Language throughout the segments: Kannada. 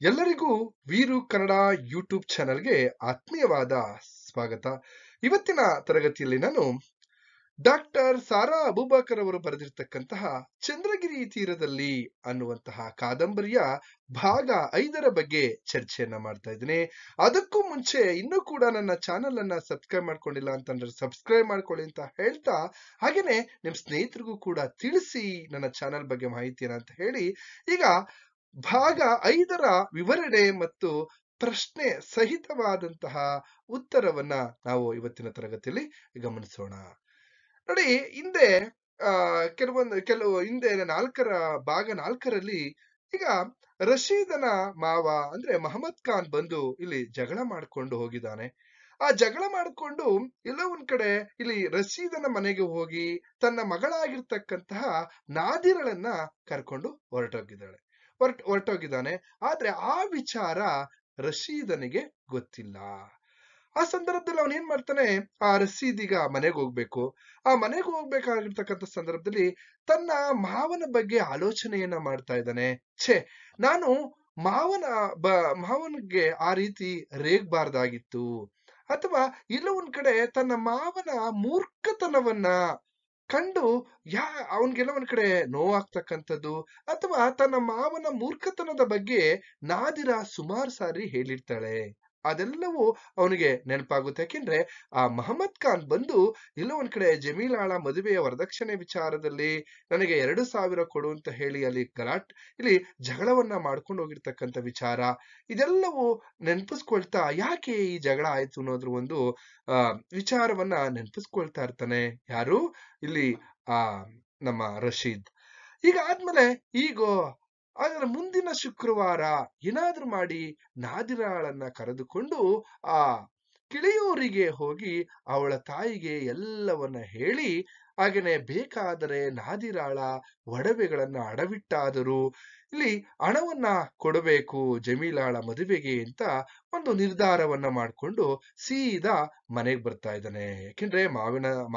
ಎಲ್ಲರಿಗೂ ವೀರು ಕನ್ನಡ ಯೂಟ್ಯೂಬ್ ಚಾನೆಲ್ಗೆ ಆತ್ಮೀಯವಾದ ಸ್ವಾಗತ. ಇವತ್ತಿನ ತರಗತಿಯಲ್ಲಿ ನಾನು ಡಾಕ್ಟರ್ ಸಾರಾ ಅಬೂಬಕರ್ ಅವರು ಬರೆದಿರ್ತಕ್ಕಂತಹ ಚಂದ್ರಗಿರಿ ತೀರದಲ್ಲಿ ಅನ್ನುವಂತಹ ಕಾದಂಬರಿಯ ಭಾಗ 5ರ ಬಗ್ಗೆ ಚರ್ಚೆಯನ್ನ ಮಾಡ್ತಾ ಇದ್ದೀನಿ. ಅದಕ್ಕೂ ಮುಂಚೆ ಇನ್ನೂ ಕೂಡ ನನ್ನ ಚಾನೆಲ್ ಅನ್ನ ಸಬ್ಸ್ಕ್ರೈಬ್ ಮಾಡ್ಕೊಂಡಿಲ್ಲ ಅಂತಂದ್ರೆ ಸಬ್ಸ್ಕ್ರೈಬ್ ಮಾಡ್ಕೊಳ್ಳಿ ಅಂತ ಹೇಳ್ತಾ, ಹಾಗೇನೆ ನಿಮ್ ಸ್ನೇಹಿತರಿಗೂ ಕೂಡ ತಿಳಿಸಿ ನನ್ನ ಚಾನೆಲ್ ಬಗ್ಗೆ ಮಾಹಿತಿಯನ್ನ ಅಂತ ಹೇಳಿ, ಈಗ ಭಾಗ 5ರ ವಿವರಣೆ ಮತ್ತು ಪ್ರಶ್ನೆ ಸಹಿತವಾದಂತಹ ಉತ್ತರವನ್ನ ನಾವು ಇವತ್ತಿನ ತರಗತಿಯಲ್ಲಿ ಗಮನಿಸೋಣ. ನೋಡಿ, ಹಿಂದೆ ಆ ಕೆಲವು ಹಿಂದೆ ಭಾಗ 4ರಲ್ಲಿ ಈಗ ರಶೀದನ ಮಾವ ಅಂದ್ರೆ ಮಹಮ್ಮದ್ ಖಾನ್ ಬಂದು ಇಲ್ಲಿ ಜಗಳ ಮಾಡ್ಕೊಂಡು ಹೋಗಿದ್ದಾನೆ. ಆ ಜಗಳ ಮಾಡ್ಕೊಂಡು ಎಲ್ಲೋ ಒಂದ್ ಕಡೆ ಇಲ್ಲಿ ರಶೀದನ ಮನೆಗೆ ಹೋಗಿ ತನ್ನ ಮಗಳಾಗಿರ್ತಕ್ಕಂತಹ ನಾದಿರಳನ್ನ ಕರ್ಕೊಂಡು ಹೊರಟೋಗಿದ್ದಾನೆ. ಆದ್ರೆ ಆ ವಿಚಾರ ರಶೀದನಿಗೆ ಗೊತ್ತಿಲ್ಲ. ಆ ಸಂದರ್ಭದಲ್ಲಿ ಅವನ್ ಏನ್ ಮಾಡ್ತಾನೆ, ಆ ರಶೀದ್ ಈಗ ಮನೆಗೆ ಹೋಗ್ಬೇಕು. ಆ ಮನೆಗೆ ಹೋಗ್ಬೇಕಾಗಿರ್ತಕ್ಕಂಥ ಸಂದರ್ಭದಲ್ಲಿ ತನ್ನ ಮಾವನ ಬಗ್ಗೆ ಆಲೋಚನೆಯನ್ನ ಮಾಡ್ತಾ ಇದ್ದಾನೆ. ನಾನು ಮಾವನ ಮಾವನಿಗೆ ಆ ರೀತಿ ರೇಗ್ಬಾರ್ದಾಗಿತ್ತು, ಅಥವಾ ಎಲ್ಲೋ ಒಂದ್ ಕಡೆ ತನ್ನ ಮಾವನ ಮೂರ್ಖತನವನ್ನ ಕಂಡು ಅವನ್ಗೆಲ್ಲ ಒಂದ್ ಕಡೆ ನೋವಾಗ್ತಕ್ಕಂಥದ್ದು, ಅಥವಾ ತನ್ನ ಮಾವನ ಮೂರ್ಖತನದ ಬಗ್ಗೆ ನಾದಿರ ಸುಮಾರು ಸಾರಿ ಹೇಳಿರ್ತಾಳೆ. ಅದೆಲ್ಲವೂ ಅವನಿಗೆ ನೆನಪಾಗುತ್ತೆ. ಯಾಕೆಂದ್ರೆ ಆ ಮಹಮ್ಮದ್ ಖಾನ್ ಬಂದು ಎಲ್ಲೋ ಒಂದ್ ಕಡೆ ಜಮೀಲಾಳ ಮದುವೆಯ ವರದಕ್ಷಿಣೆ ವಿಚಾರದಲ್ಲಿ ನನಗೆ 2,000 ಕೊಡು ಅಂತ ಹೇಳಿ ಇಲ್ಲಿ ಜಗಳವನ್ನ ಮಾಡ್ಕೊಂಡು ಹೋಗಿರ್ತಕ್ಕಂಥ ವಿಚಾರ, ಇದೆಲ್ಲವೂ ನೆನಪಿಸ್ಕೊಳ್ತಾ ಯಾಕೆ ಈ ಜಗಳ ಆಯ್ತು ಅನ್ನೋದ್ರ ಒಂದು ವಿಚಾರವನ್ನ ನೆನಪಿಸ್ಕೊಳ್ತಾ ಇರ್ತಾನೆ. ಯಾರು ಇಲ್ಲಿ ಆ ನಮ್ಮ ರಶೀದ್. ಈಗ ಆದ್ಮೇಲೆ ಅದರ ಮುಂದಿನ ಶುಕ್ರವಾರ ಏನಾದ್ರೂ ಮಾಡಿ ನಾದಿರಾಳನ್ನ ಕರೆದುಕೊಂಡು ಆ ಕಿಳಿಯೂರಿಗೆ ಹೋಗಿ ಅವಳ ತಾಯಿಗೆ ಎಲ್ಲವನ್ನ ಹೇಳಿ, ಹಾಗೇನೆ ಬೇಕಾದರೆ ನಾದಿರಾಳ ಒಡವೆಗಳನ್ನ ಅಡವಿಟ್ಟಾದರೂ ಇಲ್ಲಿ ಹಣವನ್ನ ಕೊಡಬೇಕು ಜಮೀಲಾಳ ಮದುವೆಗೆ ಅಂತ ಒಂದು ನಿರ್ಧಾರವನ್ನ ಮಾಡ್ಕೊಂಡು ಸೀದಾ ಮನೆಗೆ ಬರ್ತಾ ಇದ್ದಾನೆ. ಯಾಕೆಂದ್ರೆ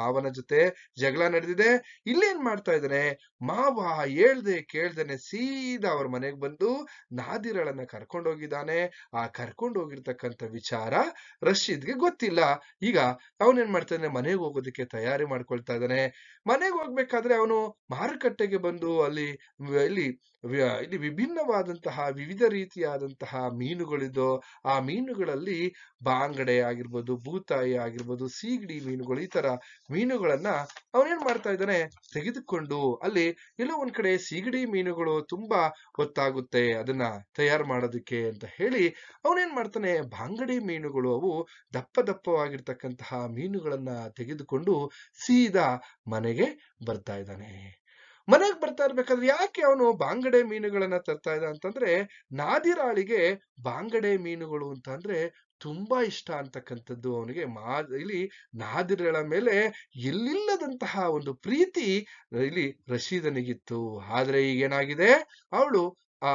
ಮಾವನ ಜೊತೆ ಜಗಳ ನಡೆದಿದೆ. ಇಲ್ಲೇನ್ ಮಾಡ್ತಾ ಇದ್ದಾನೆ, ಮಾವ ಹೇಳ್ದೆ ಕೇಳ್ದೇನೆ ಸೀದಾ ಅವ್ರ ಮನೆಗೆ ಬಂದು ನಾದಿರಳನ್ನ ಕರ್ಕೊಂಡೋಗಿದ್ದಾನೆ. ಆ ಕರ್ಕೊಂಡೋಗಿರ್ತಕ್ಕಂಥ ವಿಚಾರ ರಶೀದ್ಗೆ ಗೊತ್ತಿಲ್ಲ. ಈಗ ಅವನೇನ್ ಮಾಡ್ತಾ ಇದ್ದಾನೆ, ಮನೆಗೆ ಹೋಗೋದಕ್ಕೆ ತಯಾರಿ ಮಾಡ್ಕೊಳ್ತಾ ಇದ್ದಾನೆ. ಮನೆಗೆ ಹೋಗ್ಬೇಕಾದ್ರೆ ಅವನು ಮಾರುಕಟ್ಟೆಗೆ ಬಂದು ಇಲ್ಲಿ ವಿಭಿನ್ನವಾದಂತಹ ವಿವಿಧ ರೀತಿಯಾದಂತಹ ಮೀನುಗಳಿದ್ದು, ಆ ಮೀನುಗಳಲ್ಲಿ ಬಾಂಗಡೆ ಆಗಿರ್ಬೋದು, ಬೂತಾಯಿ ಆಗಿರ್ಬೋದು, ಸೀಗಡಿ ಮೀನುಗಳು, ಈ ತರ ಮೀನುಗಳನ್ನ ಅವನೇನ್ ಮಾಡ್ತಾ ಇದ್ದಾನೆ, ತೆಗೆದುಕೊಂಡು ಅಲ್ಲಿ ಎಲ್ಲೋ ಒಂದ್ ಕಡೆ ಸೀಗಡಿ ಮೀನುಗಳು ತುಂಬಾ ಹೊತ್ತಾಗುತ್ತೆ ಅದನ್ನ ತಯಾರು ಮಾಡೋದಕ್ಕೆ ಅಂತ ಹೇಳಿ ಅವನೇನ್ ಮಾಡ್ತಾನೆ, ಬಾಂಗಡೆ ಮೀನುಗಳು ಅವು ದಪ್ಪವಾಗಿರ್ತಕ್ಕಂತಹ ಮೀನುಗಳನ್ನ ತೆಗೆದುಕೊಂಡು ಸೀದಾ ಮನೆಗೆ ಬರ್ತಾ ಇದ್ದಾನೆ. ಮನೆಗೆ ಬರ್ತಾ ಇರ್ಬೇಕಾದ್ರೆ ಯಾಕೆ ಅವನು ಬಾಂಗಡೆ ಮೀನುಗಳನ್ನ ತರ್ತಾ ಇದ್ದ ಅಂತಂದ್ರೆ, ನಾದಿರಾಳಿಗೆ ಬಾಂಗಡೆ ಮೀನುಗಳು ಅಂತ ಅಂದ್ರೆ ತುಂಬಾ ಇಷ್ಟ ಅಂತಕ್ಕಂಥದ್ದು ಅವನಿಗೆ. ಇಲ್ಲಿ ನಾದಿರಳ ಮೇಲೆ ಎಲ್ಲಿಲ್ಲದಂತಹ ಒಂದು ಪ್ರೀತಿ ಇಲ್ಲಿ ರಶೀದನಿಗಿತ್ತು. ಆದ್ರೆ ಈಗೇನಾಗಿದೆ, ಅವಳು ಆ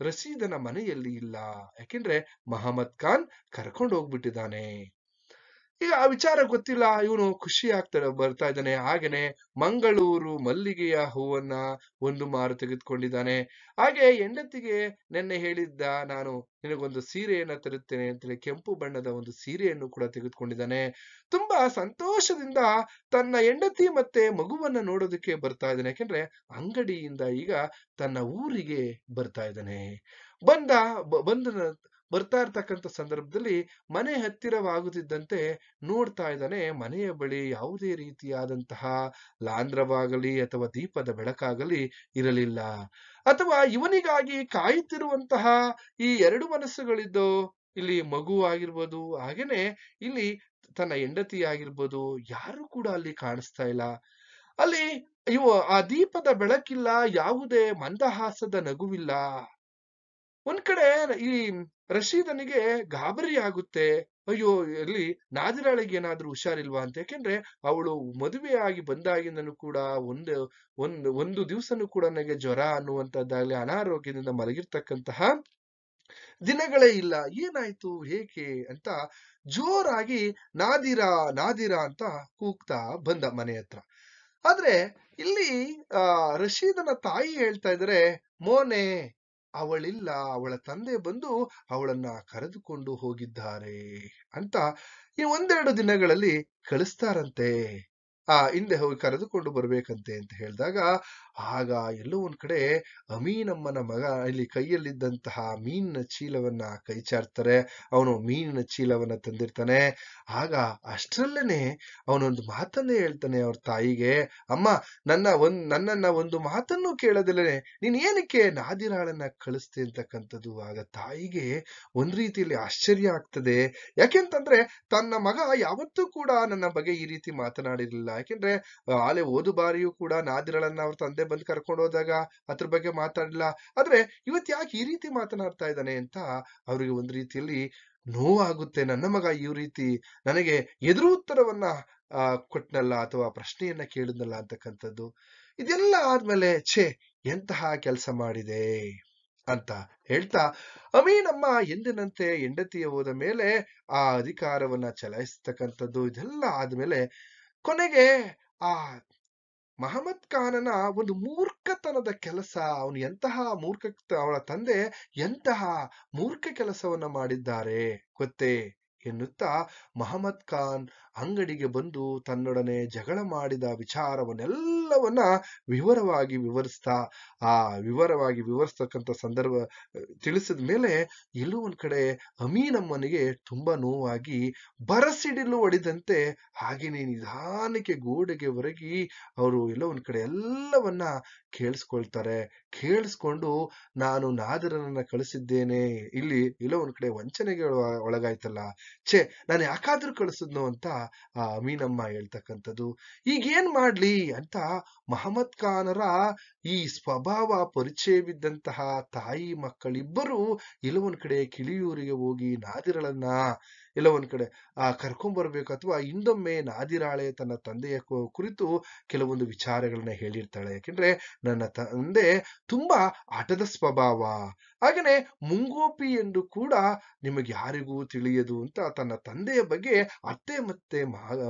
ರಶೀದನ ಮನೆಯಲ್ಲಿ ಇಲ್ಲ. ಯಾಕೆಂದ್ರೆ ಮಹಮ್ಮದ್ ಖಾನ್ ಕರ್ಕೊಂಡು ಹೋಗ್ಬಿಟ್ಟಿದ್ದಾನೆ. ಈಗ ಆ ವಿಚಾರ ಗೊತ್ತಿಲ್ಲ. ಇವನು ಖುಷಿ ಬರ್ತಾ ಇದ್ದಾನೆ. ಹಾಗೇನೆ ಮಂಗಳೂರು ಮಲ್ಲಿಗೆಯ ಹೂವನ್ನ ಒಂದು ಮಾರು ತೆಗೆದುಕೊಂಡಿದ್ದಾನೆ. ಹಾಗೆ ಹೆಂಡತಿಗೆ ನೆನ್ನೆ ಹೇಳಿದ್ದ, ನಾನು ನಿನಗೊಂದು ಸೀರೆಯನ್ನ ತರುತ್ತೇನೆ ಅಂತೇಳಿ ಕೆಂಪು ಬಣ್ಣದ ಒಂದು ಸೀರೆಯನ್ನು ಕೂಡ ತೆಗೆದುಕೊಂಡಿದ್ದಾನೆ. ತುಂಬಾ ಸಂತೋಷದಿಂದ ತನ್ನ ಹೆಂಡತಿ ಮತ್ತೆ ಮಗುವನ್ನ ನೋಡೋದಕ್ಕೆ ಬರ್ತಾ ಇದ್ದಾನೆ. ಯಾಕೆಂದ್ರೆ ಅಂಗಡಿಯಿಂದ ಈಗ ತನ್ನ ಊರಿಗೆ ಬರ್ತಾ ಇದ್ದಾನೆ. ಬರ್ತಾ ಇರ್ತಕ್ಕಂಥ ಸಂದರ್ಭದಲ್ಲಿ ಮನೆ ಹತ್ತಿರವಾಗುತ್ತಿದ್ದಂತೆ ನೋಡ್ತಾ ಇದ್ದಾನೆ, ಮನೆಯ ಬಳಿ ಯಾವುದೇ ರೀತಿಯಾದಂತಹ ಲಾಂಧ್ರವಾಗಲಿ ಅಥವಾ ದೀಪದ ಬೆಳಕಾಗಲಿ ಇರಲಿಲ್ಲ. ಅಥವಾ ಇವನಿಗಾಗಿ ಕಾಯುತ್ತಿರುವಂತಹ ಈ 2 ಮನಸ್ಸುಗಳಿದ್ದು, ಇಲ್ಲಿ ಮಗು ಆಗಿರ್ಬೋದು, ಹಾಗೇನೆ ಇಲ್ಲಿ ತನ್ನ ಹೆಂಡತಿ ಆಗಿರ್ಬೋದು, ಯಾರು ಕೂಡ ಅಲ್ಲಿ ಕಾಣಿಸ್ತಾ ಇಲ್ಲ. ಅಲ್ಲಿ ಆ ದೀಪದ ಬೆಳಕಿಲ್ಲ, ಯಾವುದೇ ಮಂದಹಾಸದ ನಗುವಿಲ್ಲ. ಒಂದ್ ಕಡೆ ಈ ರಶೀದನಿಗೆ ಗಾಬರಿ ಆಗುತ್ತೆ. ಅಯ್ಯೋ, ಇಲ್ಲಿ ನಾದಿರಾಳಿಗೆ ಏನಾದ್ರೂ ಹುಷಾರಿಲ್ವಾ ಅಂತ. ಯಾಕೆಂದ್ರೆ ಅವಳು ಮದುವೆಯಾಗಿ ಬಂದಾಗಿಂದನೂ ಕೂಡ ಒಂದು ದಿವಸನೂ ಕೂಡ ನನಗೆ ಜ್ವರ ಅನ್ನುವಂಥದ್ದಾಗ್ಲಿ, ಅನಾರೋಗ್ಯದಿಂದ ಮಲಗಿರ್ತಕ್ಕಂತಹ ದಿನಗಳೇ ಇಲ್ಲ. ಏನಾಯ್ತು ಹೇಗೆ ಅಂತ ಜೋರಾಗಿ ನಾದಿರಾ ನಾದಿರಾ ಅಂತ ಕೂಗ್ತಾ ಬಂದ ಮನೆ ಹತ್ರ. ಆದ್ರೆ ಇಲ್ಲಿ ರಶೀದನ ತಾಯಿ ಹೇಳ್ತಾ ಇದ್ದಾರೆ, ಮೋನೆ ಅವಳಿಲ್ಲ, ಅವಳ ತಂದೆ ಬಂದು ಅವಳನ್ನ ಕರೆದುಕೊಂಡು ಹೋಗಿದ್ದಾರೆ ಅಂತ ಈ ಒಂದೆರಡು ದಿನಗಳಲ್ಲಿ ಕಳಿಸ್ತಾರಂತೆ. ಹಿಂದೆ ಹೋಗಿ ಕರೆದುಕೊಂಡು ಬರ್ಬೇಕಂತೆ ಅಂತ ಹೇಳಿದಾಗ, ಆಗ ಎಲ್ಲೋ ಒಂದ್ ಕಡೆ ಅಮೀನಮ್ಮನ ಮಗ ಇಲ್ಲಿ ಕೈಯಲ್ಲಿದ್ದಂತಹ ಮೀನಿನ ಚೀಲವನ್ನ ಕೈ ಚಾಡ್ತಾರೆ. ಅವನು ಮೀನಿನ ಚೀಲವನ್ನ ತಂದಿರ್ತಾನೆ. ಆಗ ಅಷ್ಟ್ರಲ್ಲೇನೆ ಅವನೊಂದು ಮಾತನ್ನೇ ಹೇಳ್ತಾನೆ ಅವ್ರ ತಾಯಿಗೆ, ಅಮ್ಮ, ನನ್ನನ್ನ ಒಂದು ಮಾತನ್ನು ಕೇಳದಲ್ಲೇ ನೀನ್ ಏನಕ್ಕೆ ನಾದಿರಾಳನ್ನ ಕಳಿಸ್ತೆ ಅಂತಕ್ಕಂಥದ್ದು. ಆಗ ತಾಯಿಗೆ ಒಂದ್ ರೀತಿಯಲ್ಲಿ ಆಶ್ಚರ್ಯ ಆಗ್ತದೆ. ಯಾಕೆಂತಂದ್ರೆ ತನ್ನ ಮಗ ಯಾವತ್ತೂ ಕೂಡ ನನ್ನ ಬಗ್ಗೆ ಈ ರೀತಿ ಮಾತನಾಡಿರ್ಲಿಲ್ಲ. ಯಾಕೆಂದ್ರೆ ಆಲೆ ಓದು ಬಾರಿಯೂ ಕೂಡ ನಾದಿರಳನ್ನ ಅವ್ರ ತಂದೆ ಬಂದು ಕರ್ಕೊಂಡು ಹೋದಾಗ ಅದ್ರ ಬಗ್ಗೆ ಮಾತಾಡ್ಲಿಲ್ಲ. ಆದ್ರೆ ಇವತ್ ಯಾಕೆ ಈ ರೀತಿ ಮಾತನಾಡ್ತಾ ಇದ್ದಾನೆ ಅಂತ ಅವ್ರಿಗೆ ಒಂದ್ ರೀತಿಯಲ್ಲಿ ನೋವಾಗುತ್ತೆ. ನನ್ನ ಮಗ ಈ ರೀತಿ ನನಗೆ ಎದುರು ಉತ್ತರವನ್ನ ಕೊಟ್ನಲ್ಲ, ಅಥವಾ ಪ್ರಶ್ನೆಯನ್ನ ಕೇಳಿದ್ನಲ್ಲ ಅಂತಕ್ಕಂಥದ್ದು. ಇದೆಲ್ಲ ಆದ್ಮೇಲೆ ಎಂತಹ ಕೆಲಸ ಮಾಡಿದೆ ಅಂತ ಹೇಳ್ತಾ, ಅಮೀನಮ್ಮ ಎಂದಿನಂತೆ ಹೆಂಡತಿಯ ಹೋದ ಮೇಲೆ ಆ ಅಧಿಕಾರವನ್ನ ಚಲಾಯಿಸ್ತಕ್ಕಂಥದ್ದು ಇದೆಲ್ಲ ಆದ್ಮೇಲೆ ಕೊನೆಗೆ ಆ ಮಹಮ್ಮದ್ ಖಾನನ ಒಂದು ಮೂರ್ಖತನದ ಕೆಲಸ, ಅವನು ಎಂತಹ ಅವಳ ತಂದೆ ಎಂತಹ ಮೂರ್ಖ ಕೆಲಸವನ್ನ ಮಾಡಿದ್ದಾರೆ ಗೊತ್ತೇ ಎನ್ನುತ್ತಾ ಮಹಮ್ಮದ್ ಖಾನ್ ಅಂಗಡಿಗೆ ಬಂದು ತನ್ನೊಡನೆ ಜಗಳ ಮಾಡಿದ ವಿಚಾರವನ್ನೆಲ್ಲವನ್ನ ವಿವರವಾಗಿ ವಿವರಿಸ್ತಕ್ಕಂಥ ಸಂದರ್ಭ ತಿಳಿಸಿದ ಮೇಲೆ ಎಲ್ಲೋ ಒಂದ್ ಕಡೆ ಅಮೀನಮ್ಮನಿಗೆ ತುಂಬಾ ನೋವಾಗಿ ಬರಸಿಡಿಲು ಹೊಡೆದಂತೆ ಹಾಗೇನೆ ನಿಧಾನಕ್ಕೆ ಗೋಡೆಗೆ ಹೊರಗಿ ಅವರು ಎಲ್ಲೋ ಒಂದ್ ಕಡೆ ಎಲ್ಲವನ್ನ ಕೇಳಿಸ್ಕೊಳ್ತಾರೆ. ಕೇಳಿಸ್ಕೊಂಡು ನಾನು ನಾದಿರನನ್ನ ಕಳಿಸಿದ್ದೇನೆ, ಇಲ್ಲಿ ಎಲ್ಲೋ ಒಂದ್ ಕಡೆ ವಂಚನೆಗೆ ಒಳಗಾಯ್ತಲ್ಲ, ನಾನು ಯಾಕಾದ್ರೂ ಕಳಿಸಿದ್ನು ಅಂತ ಆ ಅಮೀನಮ್ಮ ಹೇಳ್ತಕ್ಕಂಥದ್ದು. ಈಗೇನ್ ಮಾಡ್ಲಿ ಅಂತ ಮಹಮ್ಮದ್ ಖಾನರ ಈ ಸ್ವಭಾವ ಪರಿಚಯವಿದ್ದಂತಹ ತಾಯಿ ಮಕ್ಕಳಿಬ್ಬರು ಎಲ್ಲೋ ಒಂದ್ ಕಡೆ ಕಿಳಿಯೂರಿಗೆ ಹೋಗಿ ನಾದಿರಳನ್ನ ಎಲ್ಲೋ ಒಂದ್ ಕಡೆ ಕರ್ಕೊಂಡ್ಬರ್ಬೇಕು, ಅಥವಾ ಹಿಂದೊಮ್ಮೆ ನಾದಿರಾಳೆ ತನ್ನ ತಂದೆಯ ಕುರಿತು ಕೆಲವೊಂದು ವಿಚಾರಗಳನ್ನ ಹೇಳಿರ್ತಾಳೆ. ಯಾಕೆಂದ್ರೆ ನನ್ನ ತಂದೆ ತುಂಬಾ ಆಟದ ಸ್ವಭಾವ, ಹಾಗೇನೆ ಮುಂಗೋಪಿ ಎಂದು ಕೂಡ ನಿಮಗೆ ಯಾರಿಗೂ ತಿಳಿಯದು ಅಂತ ತನ್ನ ತಂದೆಯ ಬಗ್ಗೆ ಅತ್ತೆ ಮತ್ತೆ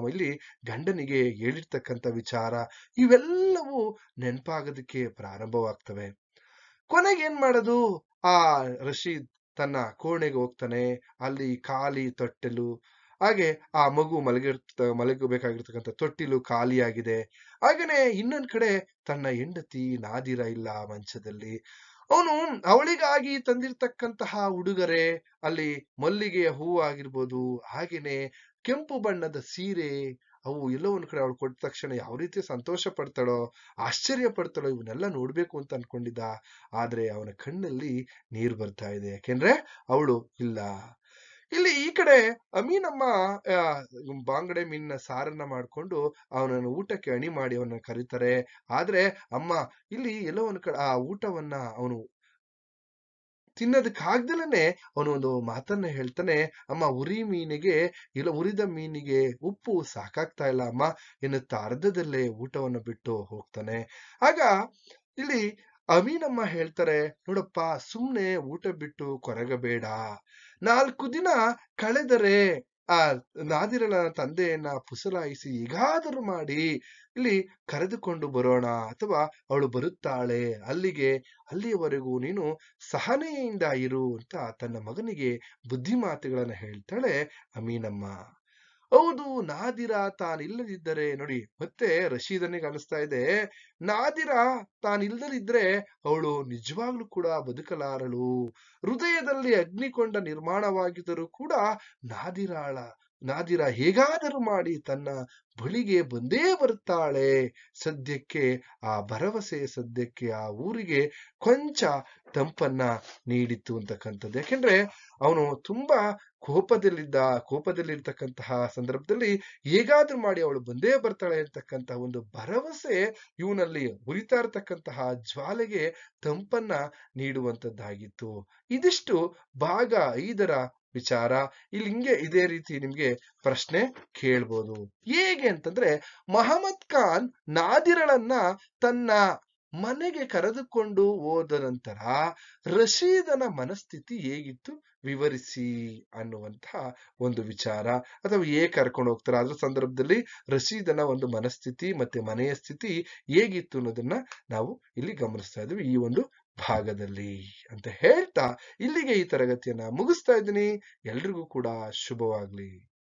ಇಲ್ಲಿ ಗಂಡನಿಗೆ ಹೇಳಿರ್ತಕ್ಕಂಥ ವಿಚಾರ ಇವೆಲ್ಲವೂ ನೆನಪಾಗೋದಕ್ಕೆ ಪ್ರಾರಂಭವಾಗ್ತವೆ. ಕೊನೆಗೆ ಏನ್ ಮಾಡೋದು, ಆ ರಶೀದ್ ತನ್ನ ಕೋಣೆಗೆ ಹೋಗ್ತಾನೆ. ಅಲ್ಲಿ ಖಾಲಿ ತೊಟ್ಟೆಲು, ಹಾಗೆ ಆ ಮಗು ಮಲಗಬೇಕಾಗಿರ್ತಕ್ಕಂಥ ತೊಟ್ಟಿಲು ಖಾಲಿಯಾಗಿದೆ. ಹಾಗೇನೆ ಇನ್ನೊಂದ್ ಕಡೆ ತನ್ನ ಹೆಂಡತಿ ನಾದಿರ ಇಲ್ಲ ಮಂಚದಲ್ಲಿ. ಅವನು ಅವಳಿಗಾಗಿ ತಂದಿರ್ತಕ್ಕಂತಹ ಉಡುಗೊರೆ, ಅಲ್ಲಿ ಮಲ್ಲಿಗೆಯ ಹೂವು ಆಗಿರ್ಬೋದು, ಹಾಗೇನೆ ಕೆಂಪು ಬಣ್ಣದ ಸೀರೆ, ಅವು ಎಲ್ಲೋ ಒಂದ್ ಕಡೆ ಅವಳು ಕೊಟ್ಟ ತಕ್ಷಣ ಯಾವ ರೀತಿ ಸಂತೋಷ ಪಡ್ತಾಳೋ, ಆಶ್ಚರ್ಯ ಪಡ್ತಾಳೋ, ಇವನ್ನೆಲ್ಲ ನೋಡ್ಬೇಕು ಅಂತ ಅನ್ಕೊಂಡಿದ್ದ. ಆದ್ರೆ ಅವನ ಕಣ್ಣಲ್ಲಿ ನೀರು ಬರ್ತಾ ಇದೆ. ಯಾಕೆಂದ್ರೆ ಅವಳು ಇಲ್ಲ. ಇಲ್ಲಿ ಈ ಕಡೆ ಅಮೀನಮ್ಮ ಬಾಂಗಡೆ ಮೀನಿನ ಸಾರನ್ನ ಮಾಡ್ಕೊಂಡು ಅವನನ್ನು ಊಟಕ್ಕೆ ಅಣಿ ಮಾಡಿ ಅವನನ್ನ ಕರೀತಾರೆ. ಆದ್ರೆ ಅಮ್ಮ ಇಲ್ಲಿ ಎಲ್ಲೋ ಒಂದ್ ಕಡೆ ಆ ಊಟವನ್ನ ಅವನು ತಿನ್ನೋದಕ್ಕಾಗ್ದಲೇನೆ ಅವನು ಒಂದು ಮಾತನ್ನ ಹೇಳ್ತಾನೆ, ಅಮ್ಮ, ಉರಿದ ಮೀನಿಗೆ ಉಪ್ಪು ಸಾಕಾಗ್ತಾ ಇಲ್ಲ ಅಮ್ಮ ಎನ್ನುತ್ತಾ ಅರ್ಧದಲ್ಲೇ ಊಟವನ್ನು ಬಿಟ್ಟು ಹೋಗ್ತಾನೆ. ಆಗ ಇಲ್ಲಿ ಅಮೀನಮ್ಮ ಹೇಳ್ತಾರೆ, ನೋಡಪ್ಪ, ಸುಮ್ನೆ ಊಟ ಬಿಟ್ಟು ಕೊರಗಬೇಡ. 4 ದಿನ ಕಳೆದರೆ ಆ ನಾದಿರಳ ತಂದೆಯನ್ನ ಪುಸಲಾಯಿಸಿ ಹೇಗಾದರೂ ಮಾಡಿ ಇಲ್ಲಿ ಕರೆದುಕೊಂಡು ಬರೋಣ, ಅಥವಾ ಅವಳು ಬರುತ್ತಾಳೆ, ಅಲ್ಲಿಯವರೆಗೂ ನೀನು ಸಹನೆಯಿಂದ ಇರು ಅಂತ ತನ್ನ ಮಗನಿಗೆ ಬುದ್ಧಿ ಮಾತುಗಳನ್ನ ಹೇಳ್ತಾಳೆ ಅಮೀನಮ್ಮ. ಹೌದು, ನಾದಿರ ತಾನಿಲ್ಲದಿದ್ದರೆ ನೋಡಿ, ಮತ್ತೆ ರಶೀದನಿಗೆ ಅನಿಸ್ತಾ ಇದೆ, ನಾದಿರ ತಾನಿಲ್ಲದಿದ್ರೆ ಅವಳು ನಿಜವಾಗ್ಲೂ ಕೂಡ ಬದುಕಲಾರಳು. ಹೃದಯದಲ್ಲಿ ಅಗ್ನಿಕೊಂಡ ನಿರ್ಮಾಣವಾಗಿದ್ದರೂ ಕೂಡ ನಾದಿರ ಹೇಗಾದರೂ ಮಾಡಿ ತನ್ನ ಬಳಿಗೆ ಬಂದೇ ಬರುತ್ತಾಳೆ. ಸದ್ಯಕ್ಕೆ ಆ ಆ ಊರಿಗೆ ಕೊಂಚ ತಂಪನ್ನ ನೀಡಿತು ಅಂತಕ್ಕಂಥದ್ದು. ಯಾಕೆಂದ್ರೆ ಅವನು ತುಂಬಾ ಕೋಪದಲ್ಲಿರ್ತಕ್ಕಂತಹ ಸಂದರ್ಭದಲ್ಲಿ ಹೇಗಾದ್ರೂ ಮಾಡಿ ಅವಳು ಬಂದೇ ಬರ್ತಾಳೆ ಅಂತಕ್ಕಂತಹ ಒಂದು ಭರವಸೆ ಇವನಲ್ಲಿ ಉರಿತಾ ಇರತಕ್ಕಂತಹ ಜ್ವಾಲೆಗೆ ತಂಪನ್ನ ನೀಡುವಂತದ್ದಾಗಿತ್ತು. ಇದಿಷ್ಟು ಭಾಗ 5ರ ವಿಚಾರ. ಇಲ್ಲಿ ಇದೇ ರೀತಿ ನಿಮ್ಗೆ ಪ್ರಶ್ನೆ ಕೇಳ್ಬೋದು. ಹೇಗೆ ಅಂತಂದ್ರೆ, ಮಹಮ್ಮದ್ ಖಾನ್ ನಾದಿರಳನ್ನ ತನ್ನ ಮನೆಗೆ ಕರೆದುಕೊಂಡು ಹೋದ ನಂತರ ರಶೀದನ ಮನಸ್ಥಿತಿ ಹೇಗಿತ್ತು ವಿವರಿಸಿ ಅನ್ನುವಂತಹ ಒಂದು ವಿಚಾರ, ಅಥವಾ ಹೇಗೆ ಕರ್ಕೊಂಡು ಹೋಗ್ತಾರೆ ಅದ್ರ ಸಂದರ್ಭದಲ್ಲಿ ರಶೀದನ ಒಂದು ಮನಸ್ಥಿತಿ ಮತ್ತೆ ಮನೆಯ ಸ್ಥಿತಿ ಹೇಗಿತ್ತು ಅನ್ನೋದನ್ನ ನಾವು ಇಲ್ಲಿ ಗಮನಿಸ್ತಾ ಇದ್ವಿ ಈ ಒಂದು ಭಾಗದಲ್ಲಿ ಅಂತ ಹೇಳ್ತಾ ಇಲ್ಲಿಗೆ ಈ ತರಗತಿಯನ್ನ ಮುಗಿಸ್ತಾ ಇದ್ದೀನಿ. ಎಲ್ರಿಗೂ ಕೂಡ ಶುಭವಾಗ್ಲಿ.